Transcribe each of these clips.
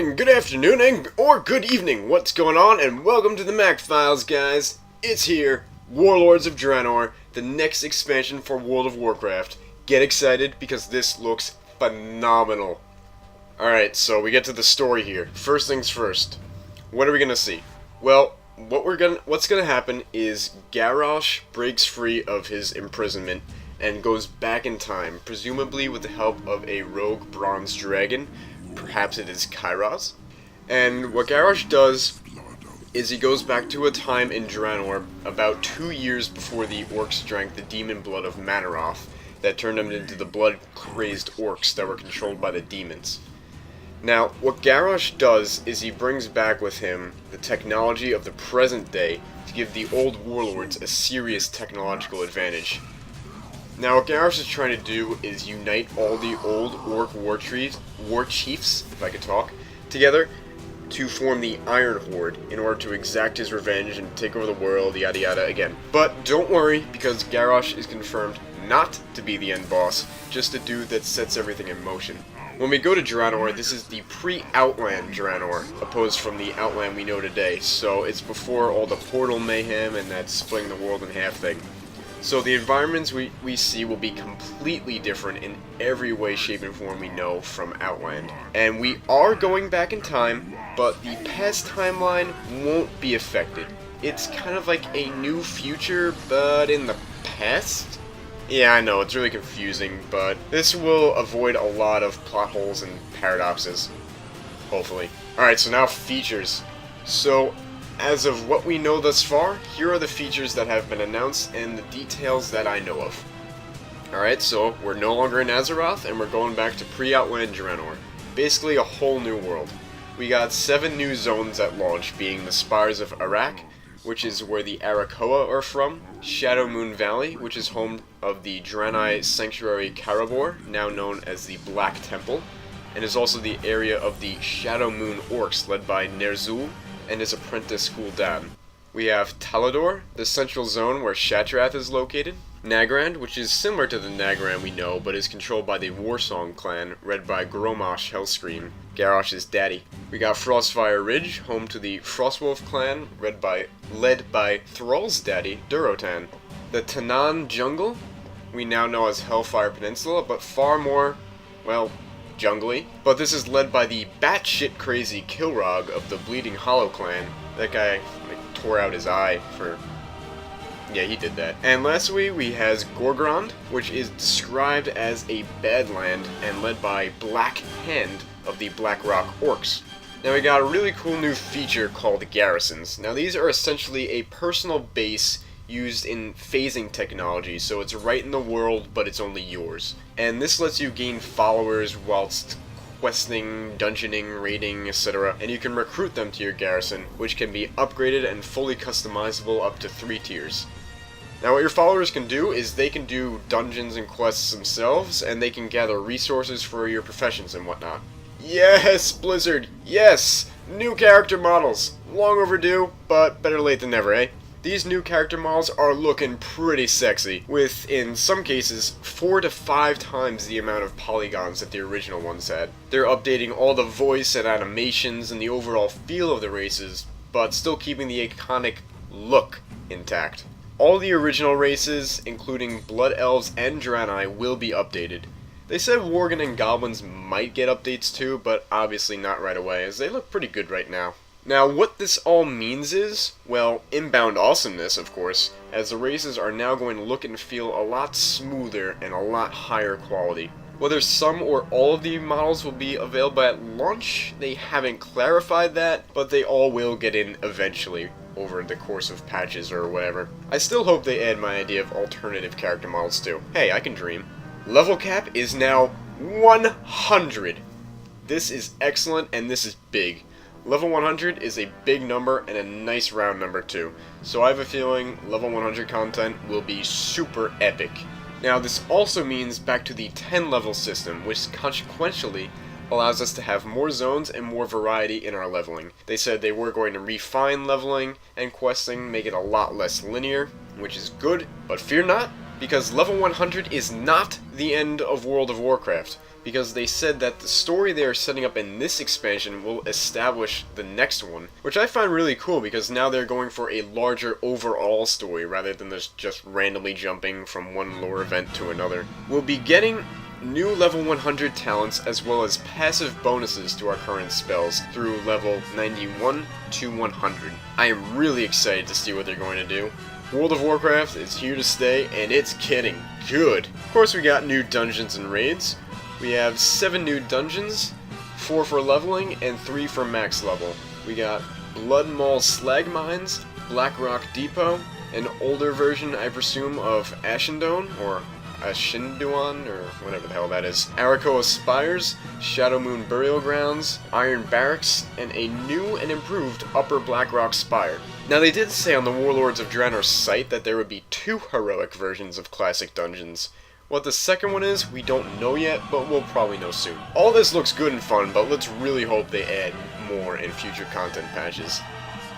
morning, good afternoon, or good evening. What's going on? And welcome to the Mac Files, guys. It's here, Warlords of Draenor, the next expansion for World of Warcraft. Get excited because this looks phenomenal. Alright, so we get to the story here. First things first. What are we gonna see? Well, what's gonna happen is Garrosh breaks free of his imprisonment and goes back in time, presumably with the help of a rogue bronze dragon. Perhaps it is Kairos. And what Garrosh does is he goes back to a time in Draenor about 2 years before the orcs drank the demon blood of Manaroth that turned them into the blood-crazed orcs that were controlled by the demons. Now, what Garrosh does is he brings back with him the technology of the present day to give the old warlords a serious technological advantage. Now, what Garrosh is trying to do is unite all the old orc war chiefs, if I could talk, together to form the Iron Horde in order to exact his revenge and take over the world, yada yada again. But don't worry, because Garrosh is confirmed not to be the end boss, just a dude that sets everything in motion. When we go to Draenor, this is the pre-Outland Draenor, opposed from the Outland we know today, so it's before all the portal mayhem and that splitting the world in half thing. So the environments we see will be completely different in every way, shape, and form we know from Outland. And we are going back in time, but the past timeline won't be affected. It's kind of like a new future, but in the past? Yeah, I know, it's really confusing, but this will avoid a lot of plot holes and paradoxes. Hopefully. Alright, so now features. So, as of what we know thus far, here are the features that have been announced and the details that I know of. Alright, so we're no longer in Azeroth, and we're going back to pre-Outland Draenor. Basically a whole new world. We got 7 new zones at launch, being the Spires of Arak, which is where the Arakoa are from, Shadow Moon Valley, which is home of the Draenei Sanctuary Karabor, now known as the Black Temple, and is also the area of the Shadow Moon Orcs led by Ner'zhul and his apprentice Gul'dan. We have Talador, the central zone where Shattrath is located, Nagrand, which is similar to the Nagrand we know, but is controlled by the Warsong clan, led by Gromosh Hellscream, Garrosh's daddy. We got Frostfire Ridge, home to the Frostwolf clan, led by Thrall's daddy, Durotan. The Tanan Jungle, we now know as Hellfire Peninsula, but far more, well, jungly. But this is led by the batshit crazy Kilrog of the Bleeding Hollow clan. That guy tore out his eye for... yeah, he did that. And lastly, we has Gorgrond, which is described as a badland and led by Black Hand of the Blackrock Orcs. Now we got a really cool new feature called Garrisons. Now these are essentially a personal base used in phasing technology, so it's right in the world, but it's only yours. And this lets you gain followers whilst questing, dungeoning, raiding, etc. And you can recruit them to your garrison, which can be upgraded and fully customizable up to 3 tiers. Now what your followers can do is they can do dungeons and quests themselves, and they can gather resources for your professions and whatnot. Yes, Blizzard! Yes! New character models! Long overdue, but better late than never, eh? These new character models are looking pretty sexy, with, in some cases, 4 to 5 times the amount of polygons that the original ones had. They're updating all the voice and animations and the overall feel of the races, but still keeping the iconic look intact. All the original races, including Blood Elves and Draenei, will be updated. They said Worgen and Goblins might get updates too, but obviously not right away, as they look pretty good right now. Now, what this all means is, well, inbound awesomeness, of course, as the races are now going to look and feel a lot smoother and a lot higher quality. Whether some or all of the models will be available at launch, they haven't clarified that, but they all will get in eventually, over the course of patches or whatever. I still hope they add my idea of alternative character models too. Hey, I can dream. Level cap is now 100! This is excellent, and this is big. Level 100 is a big number and a nice round number too, so I have a feeling level 100 content will be super epic. Now this also means back to the 10 level system, which consequentially allows us to have more zones and more variety in our leveling. They said they were going to refine leveling and questing, make it a lot less linear, which is good, but fear not, because level 100 is not the end of World of Warcraft, because they said that the story they are setting up in this expansion will establish the next one, which I find really cool because now they're going for a larger overall story rather than just randomly jumping from one lore event to another. We'll be getting new level 100 talents as well as passive bonuses to our current spells through level 91 to 100. I am really excited to see what they're going to do. World of Warcraft is here to stay, and it's getting good. Of course, we got new dungeons and raids. We have 7 new dungeons, 4 for leveling, and 3 for max level. We got Blood Maul Slag Mines, Blackrock Depot, an older version, I presume, of Ashendone, or Ashinduan, or whatever the hell that is. Arakoa Spires, Shadow Moon Burial Grounds, Iron Barracks, and a new and improved Upper Blackrock Spire. Now they did say on the Warlords of Draenor site that there would be 2 heroic versions of classic dungeons. What the second one is, we don't know yet, but we'll probably know soon. All this looks good and fun, but let's really hope they add more in future content patches.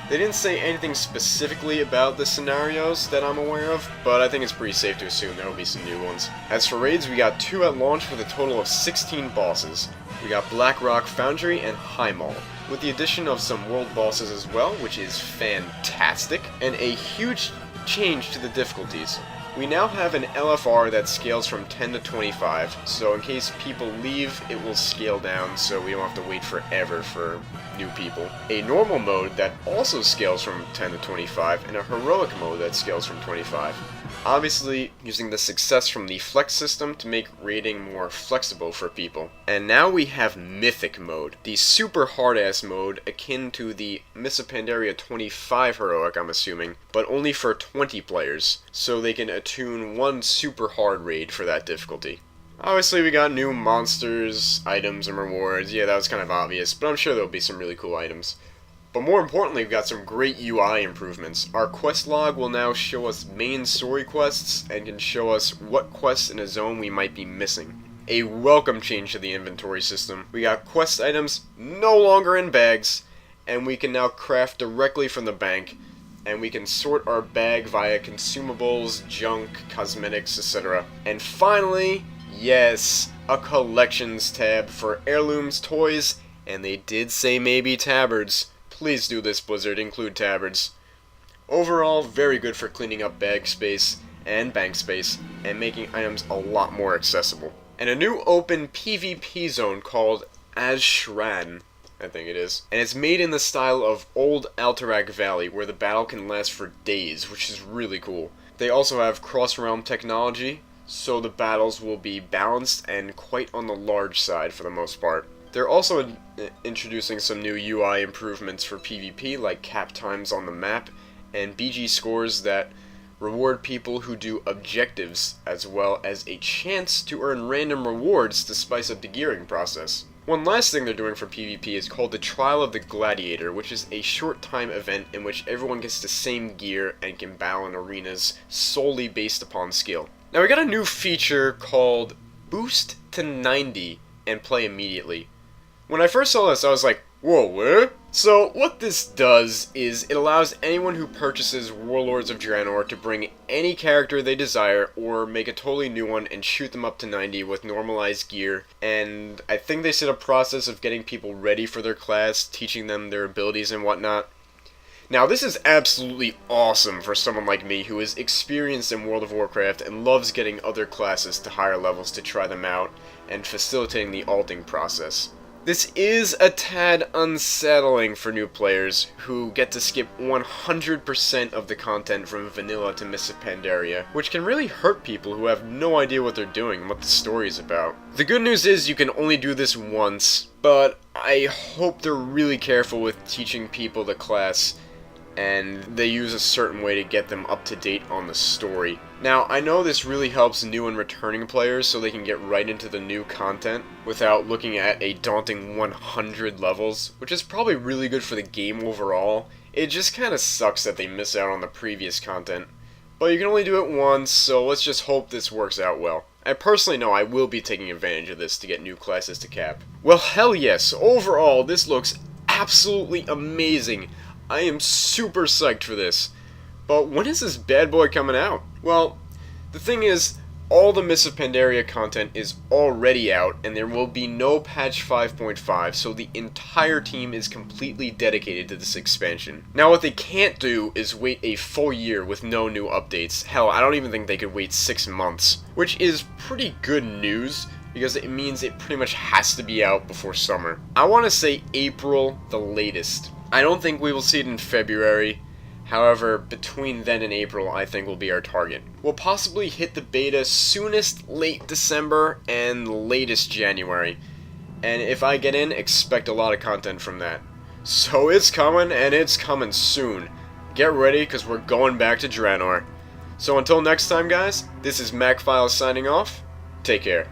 They didn't say anything specifically about the scenarios that I'm aware of, but I think it's pretty safe to assume there will be some new ones. As for raids, we got 2 at launch with a total of 16 bosses. We got Blackrock Foundry and High Mall, with the addition of some world bosses as well, which is fantastic, and a huge change to the difficulties. We now have an LFR that scales from 10 to 25, so in case people leave, it will scale down so we don't have to wait forever for new people. A normal mode that also scales from 10 to 25, and a heroic mode that scales from 25. Obviously, using the success from the Flex system to make raiding more flexible for people. And now we have Mythic mode, the super hard-ass mode akin to the Mists of Pandaria 25 heroic, I'm assuming, but only for 20 players, so they can attune one super hard raid for that difficulty. Obviously, we got new monsters, items, and rewards. Yeah, that was kind of obvious, but I'm sure there'll be some really cool items. But more importantly, we've got some great UI improvements. Our quest log will now show us main story quests and can show us what quests in a zone we might be missing. A welcome change to the inventory system. We got quest items no longer in bags, and we can now craft directly from the bank, and we can sort our bag via consumables, junk, cosmetics, etc. And finally, yes, a collections tab for heirlooms, toys, and they did say maybe tabards. Please do this, Blizzard, include tabards. Overall, very good for cleaning up bag space and bank space, and making items a lot more accessible. And a new open PvP zone called Azshran, I think it is. And it's made in the style of old Alterac Valley, where the battle can last for days, which is really cool. They also have cross-realm technology, so the battles will be balanced and quite on the large side for the most part. They're also introducing some new UI improvements for PvP, like cap times on the map, and BG scores that reward people who do objectives, as well as a chance to earn random rewards to spice up the gearing process. One last thing they're doing for PvP is called the Trial of the Gladiator, which is a short-time event in which everyone gets the same gear and can battle in arenas solely based upon skill. Now we got a new feature called Boost to 90 and Play Immediately. When I first saw this, I was like, whoa, what? So, what this does is it allows anyone who purchases Warlords of Draenor to bring any character they desire or make a totally new one and shoot them up to 90 with normalized gear. And I think they set a process of getting people ready for their class, teaching them their abilities and whatnot. Now, this is absolutely awesome for someone like me who is experienced in World of Warcraft and loves getting other classes to higher levels to try them out and facilitating the alting process. This is a tad unsettling for new players who get to skip 100% of the content from vanilla to Mists of Pandaria, which can really hurt people who have no idea what they're doing and what the story is about. The good news is you can only do this once, but I hope they're really careful with teaching people the class and they use a certain way to get them up to date on the story. Now, I know this really helps new and returning players so they can get right into the new content without looking at a daunting 100 levels, which is probably really good for the game overall. It just kinda sucks that they miss out on the previous content. But you can only do it once, so let's just hope this works out well. I personally know I will be taking advantage of this to get new classes to cap. Well, hell yes, overall this looks absolutely amazing. I am super psyched for this. But when is this bad boy coming out? Well, The thing is, all the Mists of Pandaria content is already out, and there will be no patch 5.5, so the entire team is completely dedicated to this expansion. Now, what they can't do is wait a full year with no new updates. Hell, I don't even think they could wait 6 months, which is pretty good news, because it means it pretty much has to be out before summer. I want to say April, the latest. I don't think we will see it in February. However, between then and April, I think will be our target. We'll possibly hit the beta soonest late December and latest January. And if I get in, expect a lot of content from that. So it's coming, and it's coming soon. Get ready, because we're going back to Draenor. So until next time, guys, this is MacFiles signing off. Take care.